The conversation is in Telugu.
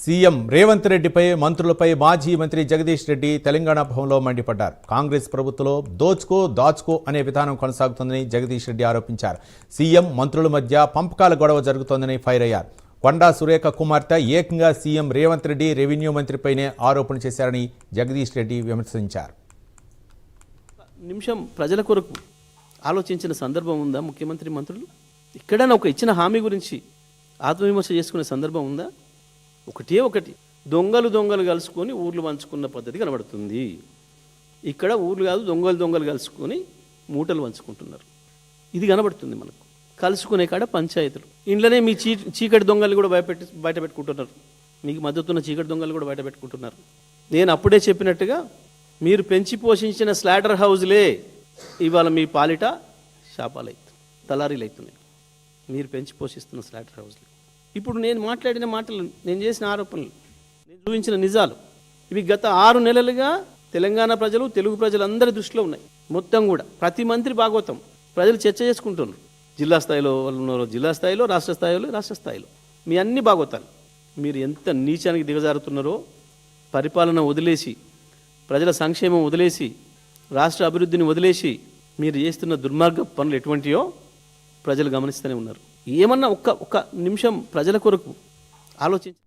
సీఎం రేవంత్ రెడ్డిపై మంత్రులపై మాజీ మంత్రి జగదీష్ రెడ్డి తెలంగాణ భవన్లో మండిపడ్డారు. కాంగ్రెస్ ప్రభుత్వంలో దాచుకో అనే విధానం కొనసాగుతుందని జగదీష్ రెడ్డి ఆరోపించారు. సీఎం మంత్రుల మధ్య పంపకాల గొడవ జరుగుతోందని ఫైర్ అయ్యారు. కొండా సురేఖ కుమార్తె ఏకంగా సీఎం రేవంత్ రెడ్డి రెవెన్యూ మంత్రిపైనే ఆరోపణ చేశారని జగదీష్ రెడ్డి విమర్శించారు. నిమిషం ప్రజల కొరకు ఆలోచించిన సందర్భం ఉందా? ముఖ్యమంత్రి మంత్రులు ఎక్కడైనా ఒక ఇచ్చిన హామీ గురించి ఆత్మవిమర్శ చేసుకునే సందర్భం ఉందా? ఒకటి దొంగలు కలుసుకొని ఊర్లు పంచుకున్న పద్ధతి కనబడుతుంది. ఇక్కడ ఊర్లు కాదు, దొంగలు కలుసుకొని మూటలు పంచుకుంటున్నారు. ఇది కనబడుతుంది మనకు. కలుసుకునే కాడ పంచాయతీలు, ఇంట్లోనే మీ చీకటి దొంగలు కూడా బయట పెట్టుకుంటున్నారు. మీకు మద్దతున్న చీకటి దొంగలు కూడా బయట పెట్టుకుంటున్నారు. నేను అప్పుడే చెప్పినట్టుగా మీరు పెంచి పోషించిన స్లాటర్ హౌజ్లే ఇవాళ మీ పాలిట శాపాలు అవుతుంది, తలారీలు అవుతున్నాయి. మీరు పెంచి పోషిస్తున్న స్లాటర్ హౌజ్లు. ఇప్పుడు నేను మాట్లాడిన మాటలు, నేను చేసిన ఆరోపణలు, నేను చూపించిన నిజాలు, ఇవి గత 6 నెలలుగా తెలంగాణ ప్రజలు, తెలుగు ప్రజలందరి దృష్టిలో ఉన్నాయి. మొత్తం కూడా ప్రతి మంత్రి భాగవతం ప్రజలు చర్చ చేసుకుంటున్నారు. జిల్లా స్థాయిలో వాళ్ళు ఉన్నారు, జిల్లా స్థాయిలో, రాష్ట్ర స్థాయిలో మీ అన్ని భాగవతాలు. మీరు ఎంత నీచానికి దిగజారుతున్నారో, పరిపాలన వదిలేసి, ప్రజల సంక్షేమం వదిలేసి, రాష్ట్ర అభివృద్ధిని వదిలేసి మీరు చేస్తున్న దుర్మార్గ పనులు ఎటువంటివో ప్రజలు గమనిస్తూనే ఉన్నారు. ఏమన్నా ఒక్క నిమిషం ప్రజల కొరకు ఆలోచించి